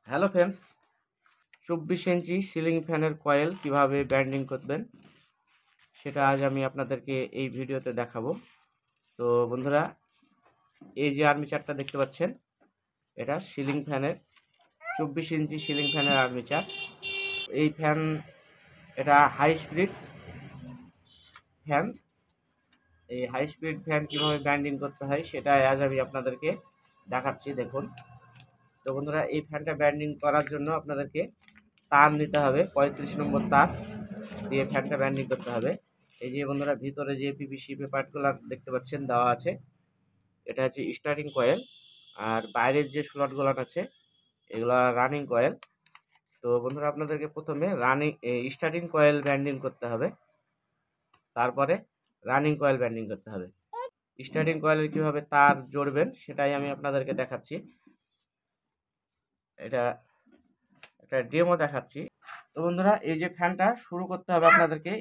Hello friends, 24 ইঞ্চি ceiling ফ্যানের coil কিভাবে banding করবেন সেটা আজ আমি আপনাদেরকে এই ভিডিওতে দেখাবো। তো বন্ধুরা, এই যে আর্মিচারটা দেখতে পাচ্ছেন, এটা সিলিং ফ্যানের 24 ইঞ্চি সিলিং ফ্যানের আর্মিচার। এই ফ্যান এটা হাই স্পিড ফ্যান। এই হাই স্পিড ফ্যান কীভাবে ব্যান্ডিং করতে হয় সেটা আজ আমি আপনাদেরকে দেখাচ্ছি। দেখুন তো বন্ধুরা, এই ফ্যানটা ব্যান্ডিং করার জন্য আপনাদেরকে তার নিতে হবে, 35 নম্বর তার দিয়ে ফ্যানটা ব্যান্ডিং করতে হবে। এই যে বন্ধুরা, ভিতরে যে পিভিসি পেপারগুলো দেখতে পাচ্ছেন দেওয়া আছে, এটা হচ্ছে স্টার্টিং কয়েল। আর বাইরের যে স্লটগুলো আছে এগুলো রানিং কয়েল। তো বন্ধুরা, আপনাদেরকে প্রথমে স্টার্টিং কয়েল ব্যান্ডিং করতে হবে, তারপরে রানিং কয়েল ব্যান্ডিং করতে হবে। স্টার্টিং কয়েলের কীভাবে তার জড়বেন সেটাই আমি আপনাদেরকে দেখাচ্ছি। এটা একটা ডেমো দেখাচ্ছি। তো বন্ধুরা, এই যে ফ্যানটা শুরু করতে হবে আপনাদেরকে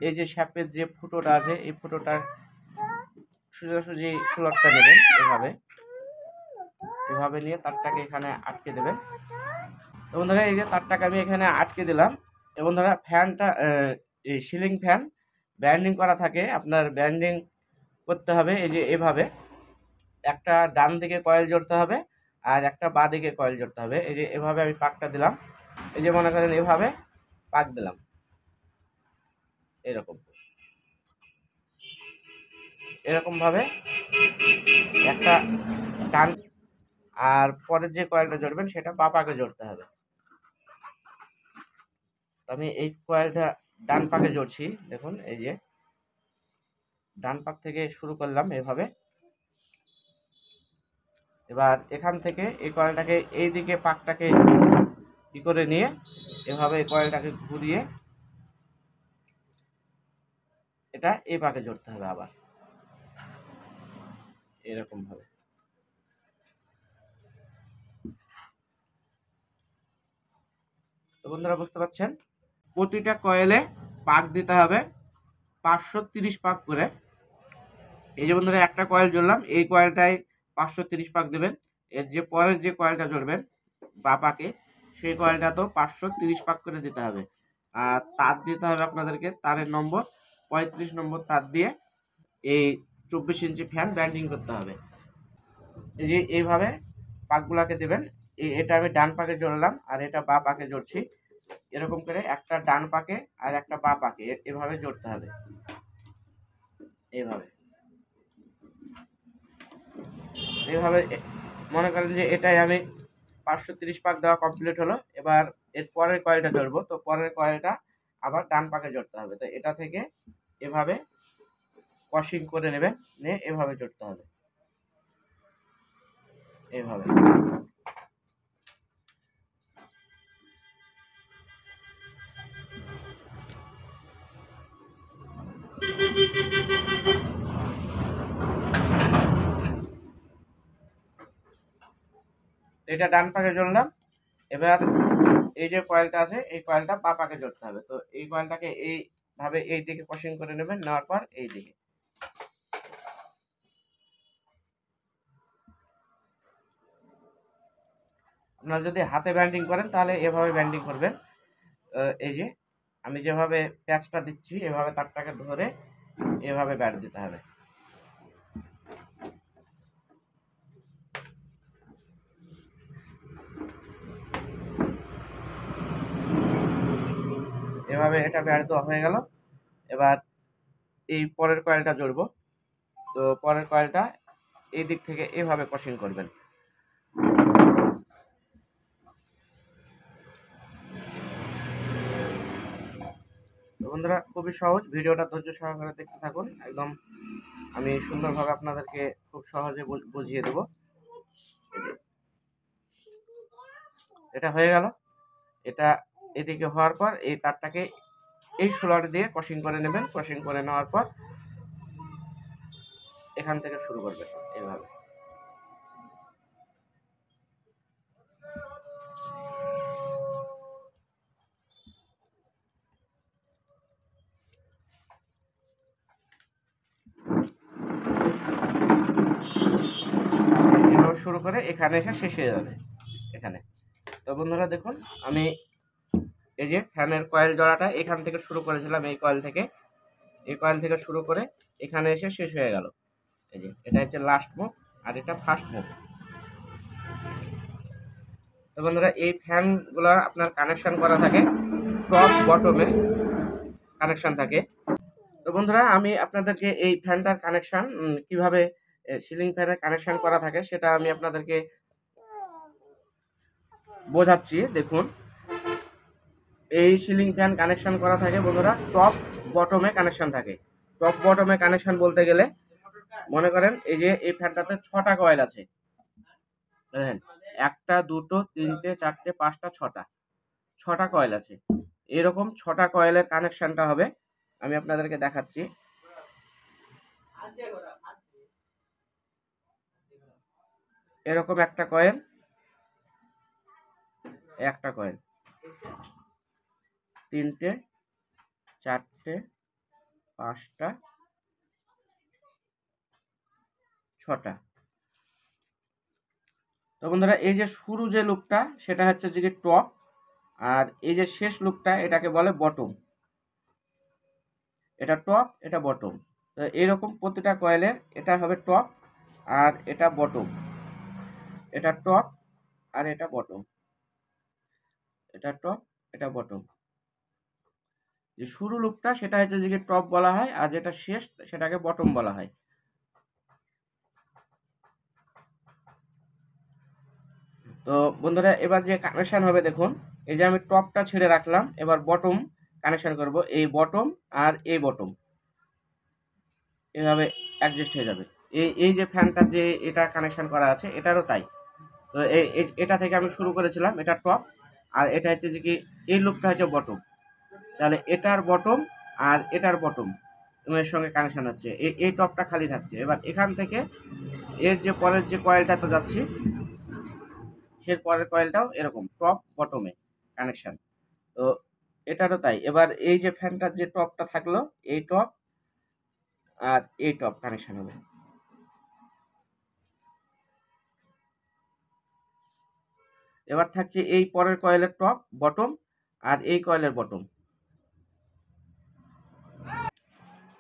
এই যে শ্যাপের যে ফুটোটা আছে, এই ফুটোটার সোজাসুজি স্লটটা নেবেন, এভাবে নিয়ে তারটাকে এখানে আটকে দেবেন। তো বন্ধুরা, এই যে তারটাকে আমি এখানে আটকে দিলাম। এবং বন্ধুরা, ফ্যানটা এই সিলিং ফ্যান ব্যান্ডিং করা থাকে, আপনার ব্যান্ডিং করতে হবে এই যে এভাবে। একটা ডান দিকে কয়েল জড়তে হবে আর একটা বাঁ দিকে কয়েল জড়তে হবে। এই যে এভাবে আমি পাকটা দিলাম, এই যে মনে করেন এভাবে পাক দিলাম, এরকম ভাবে একটা ডান, আর পরের যে কয়েলটা জড়বেন সেটা বাঁ পাকে জড়তে হবে। আমি এই কয়েলটা ডান পাকে জড়ছি। দেখুন, এই যে ডান পাক থেকে শুরু করলাম এভাবে। এবার এখান থেকে এই কয়েলটাকে এই দিকে পাকটাকে কি করে নিয়ে এভাবে এই কয়েলটাকে ঘুরিয়ে এটা এই পাকে জড়তে হবে আবার এরকম ভাবে। তো বন্ধুরা, বুঝতে পারছেন, প্রতিটা কয়েলে পাক দিতে হবে 530 পাক করে। এই যে বন্ধুরা, একটা কয়েল জড়লাম, এই কয়েলটায় 530 পাক দেবেন। এর যে পরের যে কয়েলটা জড়বেন বা পাকে, সেই কয়েলটা তো 530 পাক করে দিতে হবে। আর তার দিতে হবে আপনাদেরকে, তারের নম্বর 35 নম্বর তার দিয়ে এই 24 ইঞ্চি ফ্যান ব্যান্ডিং করতে হবে। এই যে এইভাবে পাকগুলাকে দেবেন। এটা আমি ডান পাকে জড়লাম আর এটা বাঁ পাকে জড়ছি। এরকম করে একটা ডান পাকে আর একটা বাঁ পাকে এভাবে জড়তে হবে। এইভাবে মনে করেন যে এটাই আমি 530 পাক দেওয়া কমপ্লিট হলো। এবার এর পরের কয়েলটা জড়বো, তো পরের কয়েলটা আবার ডান পাকে জড়তে হবে। তো এটা থেকে এভাবে কশিং করে নেবেন, নিয়ে এভাবে জড়তে হবে এইভাবে। এটা ডান পাকে জড়লাম। এবার এই যে কয়েলটা আছে এই কয়েলটা বাঁ পাকে জড়তে হবে। তো এই কয়েলটাকে এইভাবে এই দিকে কশিং করে নেবেন, নেওয়ার পর এই দিকে। আপনারা যদি হাতে ব্যান্ডিং করেন তাহলে এভাবে ব্যান্ডিং করবেন। এই যে আমি যেভাবে প্যাচটা দিচ্ছি এভাবে তারটাকে ধরে এভাবে ব্যাট দিতে হবে। এভাবে এটা ব্যাট দেওয়া হয়ে গেল। এবার এই পরের কয়েলটা জড়বো। তো পরের কয়েলটা এই দিক থেকে এভাবে কশিং করবেন। বন্ধুরা, খুবই সহজ, ভিডিওটা ধৈর্য সহকারে দেখতে থাকুন। একদম আমি সুন্দরভাবে আপনাদেরকে খুব সহজে বুঝিয়ে দেব। এটা হয়ে গেল। এটা এদিকে হওয়ার পর এই তারটাকে এই সোলার দিয়ে কশিং করে নেবেন। কশিং করে নেওয়ার পর এখান থেকে শুরু করবেন এভাবে। শুরু করে এখানে এসে শেষ হয়ে যাবে। এখানে। তো বন্ধুরা দেখুন, আমি এই যে ফ্যানের কয়েল জোড়াটা এখান থেকে শুরু করেছিলাম, এই কয়েল থেকে শুরু করে এখানে এসে শেষ হয়ে গেল। এই যে এটা হচ্ছে লাস্ট মুভ আর এটা ফার্স্ট মুভ। তো বন্ধুরা এই ফ্যানগুলো আপনার কানেকশন করা থাকে টপ বটমে কানেকশন থাকে। তো বন্ধুরা আমি আপনাদেরকে এই ফ্যানটার কানেকশন কিভাবে সিলিং ফ্যানের কানেকশন করা থাকে সেটা আমি আপনাদেরকে বোঝাচ্ছি। দেখুন, এই সিলিং ফ্যান কানেকশন করা থাকে বন্ধুরা টপ বটমে কানেকশন থাকে। টপ বটমে কানেকশন বলতে গেলে মনে করেন এই যে এই ফ্যানটাতে 6টা কয়েল আছে, দেখেন 1টা 2টো 3টে 4টে 5টা 6টা কয়েল আছে। এরকম 6টা কয়েলের কানেকশনটা হবে, আমি আপনাদেরকে দেখাচ্ছি। এরকম একটা কয়েল, 3টে 4টে 5টা 6টা। তো বন্ধুরা এই যে শুরু যে লুপটা সেটা হচ্ছে যে টপ, আর এই যে শেষ লুপটা এটাকে বলে বটম। এটা টপ, এটা বটম। তো এইরকম প্রতিটা কয়েলের এটা হবে টপ আর এটা বটম, এটা টপ আর এটা বটম, এটা টপ এটা বটম। যে শুরু লুপটা সেটা হচ্ছে যে টপ বলা হয়, আর যেটা শেষ সেটাকে বটম বলা হয়। তো বন্ধুরা এবার যে কানেকশন হবে দেখুন, এই যে আমি টপটা ছেড়ে রাখলাম, এবার বটম কানেকশন করব। এই বটম আর এই বটম এভাবে অ্যাডজাস্ট হয়ে যাবে। এই যে ফ্যানটার যে এটা কানেকশন করা আছে এটারও তাই। তো এটা থেকে আমি শুরু করেছিলাম, এটা টপ আর এটা হচ্ছে যে কি এই লুপটা হচ্ছে বটম। তাহলে এটার বটম আর এটার বটম এর সঙ্গে কানেকশন হচ্ছে, এই টপটা খালি থাকছে। এবার এখান থেকে এর যে পরের যে কয়েলটাতে যাচ্ছি সে পরের কয়েলটাও এরকম টপ বটমে কানেকশন। তো এটারও তাই। এবার এই যে ফ্যানটার যে টপটা থাকলো এই টপ আর এই টপ কানেকশন হবে। এবার থাকছে এই পরের কয়েলের টপ বটম আর এই কয়েলের বটম,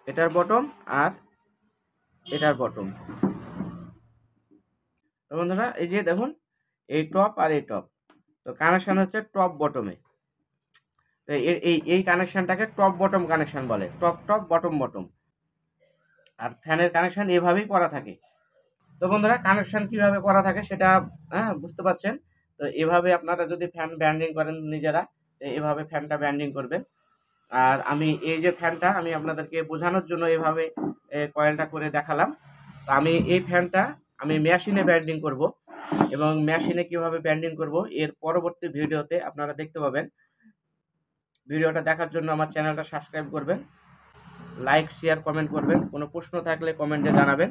এটার বটম আর এটার বটম। তো বন্ধুরা এই যে দেখুন এই টপ আর এই টপ, তো কানেকশন হচ্ছে টপ বটমে। তো এই কানেকশনটাকে টপ বটম কানেকশন বলে, টপ টপ বটম বটম। আর ফ্যানের কানেকশন এভাবেই করা থাকে। তো বন্ধুরা কানেকশন কিভাবে করা থাকে সেটা বুঝতে পারছেন। তো এভাবে আপনারা যদি ফ্যান ব্যান্ডিং করেন নিজেরা, এভাবে ফ্যানটা ব্যান্ডিং করবেন। আর আমি এই যে ফ্যানটা আমি আপনাদেরকে বোঝানোর জন্য এভাবে কয়েলটা করে দেখালাম। তো আমি এই ফ্যানটা আমি মেশিনে ব্যান্ডিং করব, এবং মেশিনে কিভাবে ব্যান্ডিং করব এর পরবর্তী ভিডিওতে আপনারা দেখতে পাবেন। ভিডিওটা দেখার জন্য আমার চ্যানেলটা সাবস্ক্রাইব করবেন, লাইক শেয়ার কমেন্ট করবেন। কোনো প্রশ্ন থাকলে কমেন্টে জানাবেন।